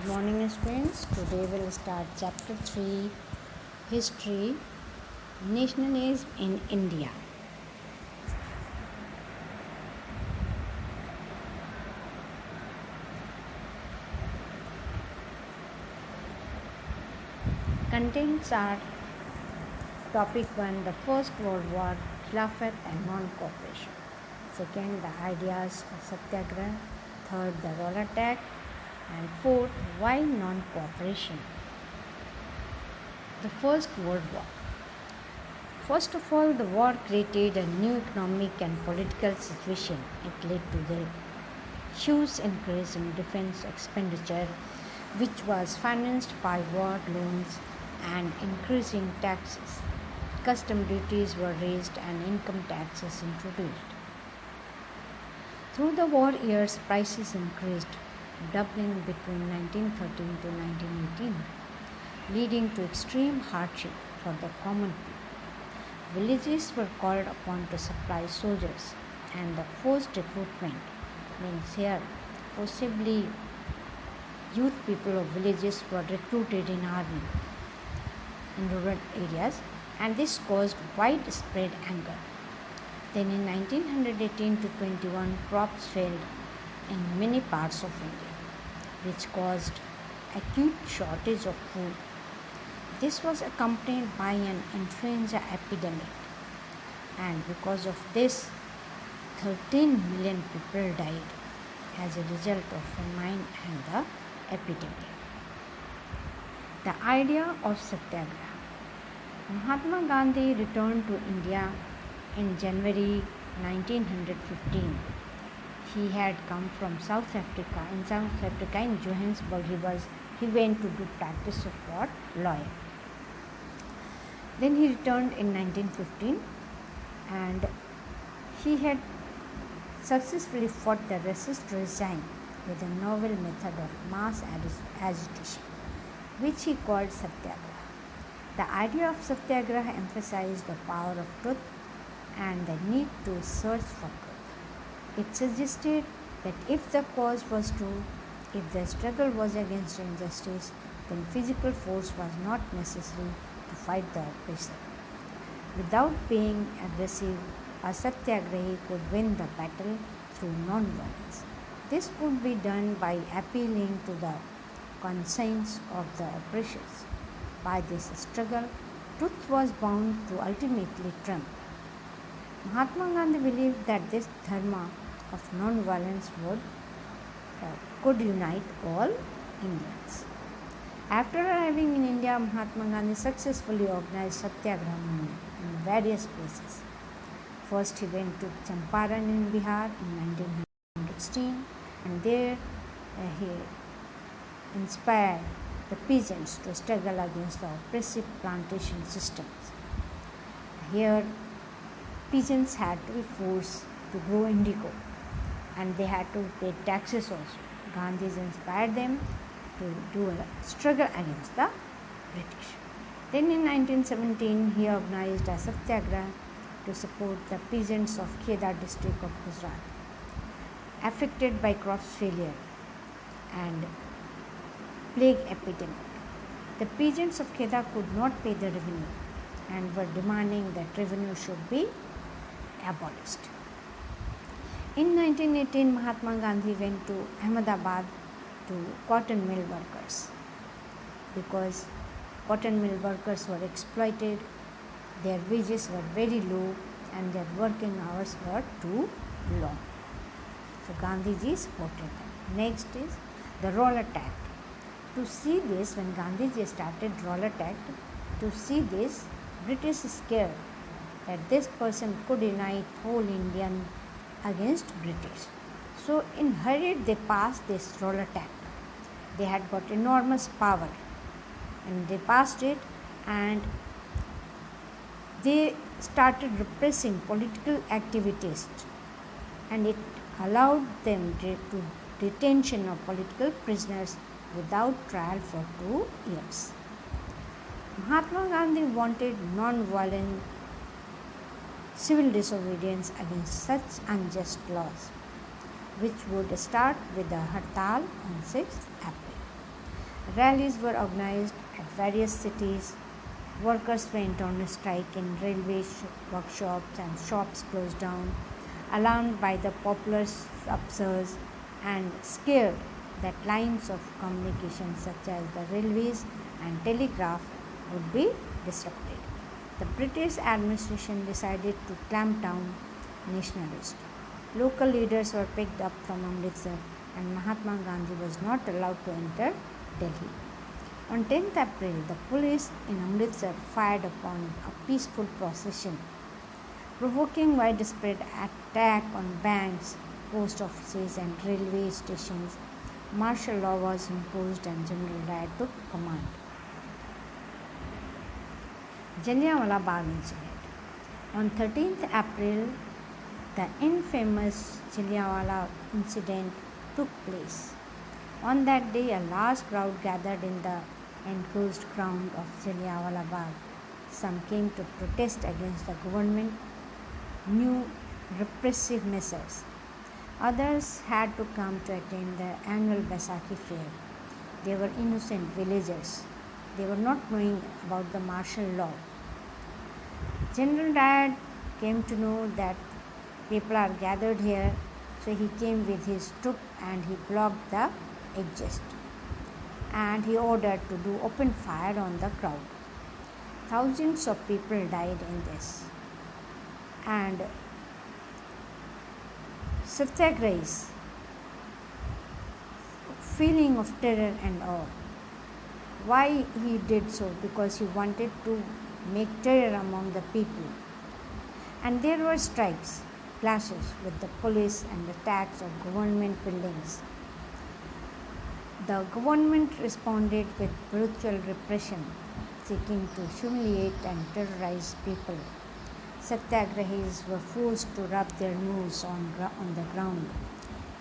Good morning, students. Today we'll start chapter 3, History, Nationalism in India. Contents are Topic 1, the First World War, Khilafat and Non-Cooperation. Second, the ideas of Satyagraha. Third, the roller attack. And fourth, why non-cooperation? The First World War. First of all, the war created a new economic and political situation. It led to the huge increase in defense expenditure, which was financed by war loans and increasing taxes. Custom duties were raised and income taxes introduced. Through the war years, prices increased, doubling between 1913 to 1918, leading to extreme hardship for the common people. Villages were called upon to supply soldiers, and the forced recruitment means here possibly youth people of villages were recruited in army in rural areas, and this caused widespread anger. Then in 1918 to 21, crops failed in many parts of India, which caused acute shortage of food. This was accompanied by an influenza epidemic, and because of this, 13 million people died as a result of famine and the epidemic. The idea of Satyagraha. Mahatma Gandhi returned to India in January 1915. He had come from South Africa. In South Africa, in Johannesburg, he went to do practice of what? Lawyer. Then he returned in 1915, and he had successfully fought the resist regime with a novel method of mass agitation, which he called Satyagraha. The idea of Satyagraha emphasized the power of truth and the need to search for truth. It suggested that if the cause was true, if the struggle was against injustice, then physical force was not necessary to fight the oppressor. Without being aggressive, a Satyagrahi could win the battle through non-violence. This could be done by appealing to the conscience of the oppressors. By this struggle, truth was bound to ultimately triumph. Mahatma Gandhi believed that this dharma of non-violence could unite all Indians. After arriving in India, Mahatma Gandhi successfully organized Satyagraha movement in various places. First, he went to Champaran in Bihar in 1916, and there he inspired the peasants to struggle against the oppressive plantation systems. Here, peasants had to be forced to grow indigo, and they had to pay taxes also. Gandhiji inspired them to do a struggle against the British. Then in 1917, he organized a Satyagraha to support the peasants of Kheda district of Gujarat, affected by crop failure and plague epidemic. The peasants of Kheda could not pay the revenue and were demanding that revenue should be abolished. In 1918, Mahatma Gandhi went to Ahmedabad to cotton mill workers because cotton mill workers were exploited, their wages were very low, and their working hours were too long. So Gandhiji supported them. Next is the roll attack. To see this, when Gandhiji started roll attack, to see this, British scared that this person could unite whole Indian against British. So in hurry they passed this roll attack. They had got enormous power, and they passed it, and they started repressing political activities, and it allowed them to detention of political prisoners without trial for 2 years. Mahatma Gandhi wanted non-violent civil disobedience against such unjust laws, which would start with the Hartal on 6th April. Rallies were organized at various cities. Workers went on strike in railway workshops and shops closed down, alarmed by the popular upsurge and scared that lines of communication such as the railways and telegraph would be disrupted. The British administration decided to clamp down nationalists. Local leaders were picked up from Amritsar and Mahatma Gandhi was not allowed to enter Delhi. On 10th April, the police in Amritsar fired upon a peaceful procession, provoking widespread attack on banks, post offices and railway stations. Martial law was imposed and General Dyer took command. Chiliawala Bagh incident. On 13th April, the infamous Chiliawala incident took place. On that day, a large crowd gathered in the enclosed ground of Chiliawala Bagh. Some came to protest against the government new repressive measures. Others had to come to attend the annual Baisakhi fair. They were innocent villagers. They were not knowing about the martial law. General Dyer came to know that people are gathered here, so he came with his troop and he blocked the exit. And he ordered to do open fire on the crowd. Thousands of people died in this. And Satyagraha's feeling of terror and awe. Why he did so? Because he wanted to make terror among the people. And there were strikes, clashes with the police and attacks of government buildings. The government responded with brutal repression, seeking to humiliate and terrorize people. Satyagrahis were forced to rub their nose on the ground,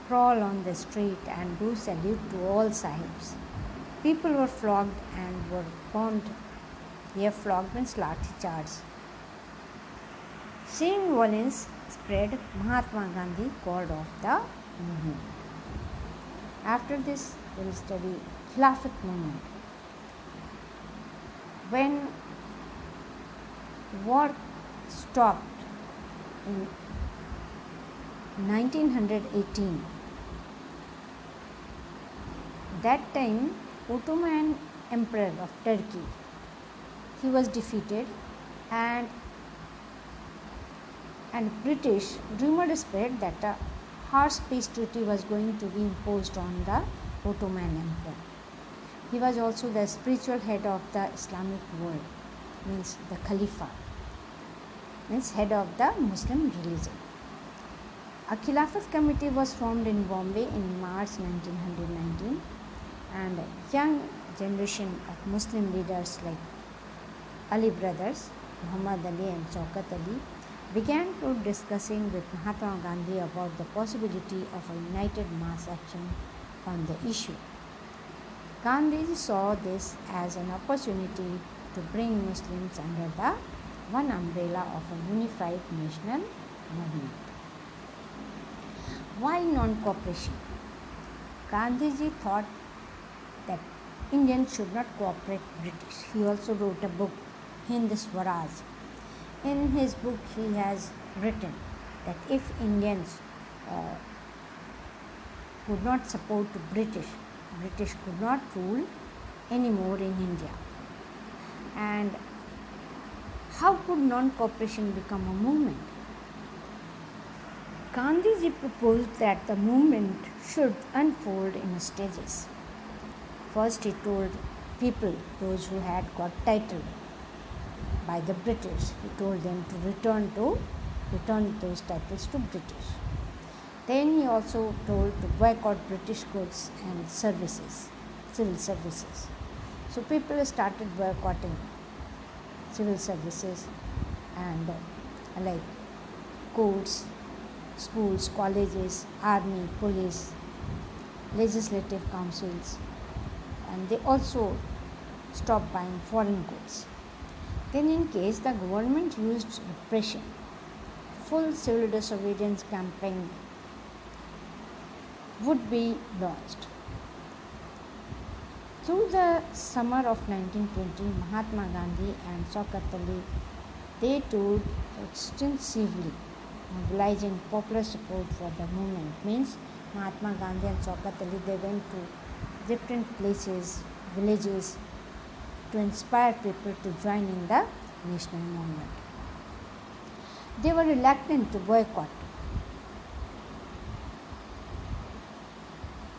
crawl on the street and do salute to all sahibs. People were flogged and were burned. Here flogged means lathi charge. Seeing violence spread, Mahatma Gandhi called off the movement. After this, we will study Khilafat movement. When war stopped in 1918, that time Ottoman Emperor of Turkey, he was defeated and British rumored spread that a harsh peace treaty was going to be imposed on the Ottoman Emperor. He was also the spiritual head of the Islamic world, means the Khalifa, means head of the Muslim religion. A Khilafat committee was formed in Bombay in March 1919 and a young generation of Muslim leaders like Ali brothers, Muhammad Ali and Shaukat Ali, began to discussing with Mahatma Gandhi about the possibility of a united mass action on the issue. Gandhiji saw this as an opportunity to bring Muslims under the one umbrella of a unified national movement. Why non-cooperation? Gandhiji thought that Indians should not cooperate British. He also wrote a book, Hind Swaraj. In his book, he has written that if Indians could not support British could not rule anymore in India. And how could non-cooperation become a movement? Gandhiji proposed that the movement should unfold in stages. First, he told people, those who had got title by the British, he told them to return those titles to British. Then he also told to boycott British goods and services, civil services. So people started boycotting civil services and like courts, schools, colleges, army, police, legislative councils, and they also stopped buying foreign goods. Then in case the government used repression, full civil disobedience campaign would be launched. Through the summer of 1920, Mahatma Gandhi and Shaukat Ali they toured extensively, mobilizing popular support for the movement. Means Mahatma Gandhi and Shaukat Ali they went to different places, villages to inspire people to join in the national movement. They were reluctant to boycott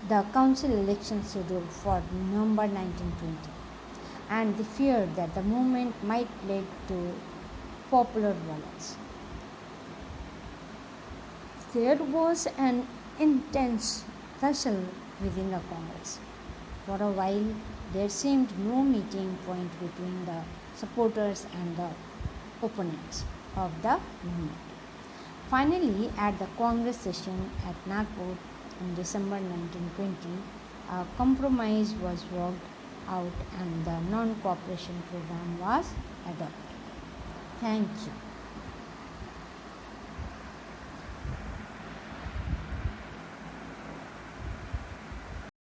the council election scheduled for November 1920, and they feared that the movement might lead to popular violence. There was an intense tussle within the Congress. For a while, there seemed no meeting point between the supporters and the opponents of the movement. Finally, at the Congress session at Nagpur in December 1920, a compromise was worked out and the non cooperation program was adopted. Thank you.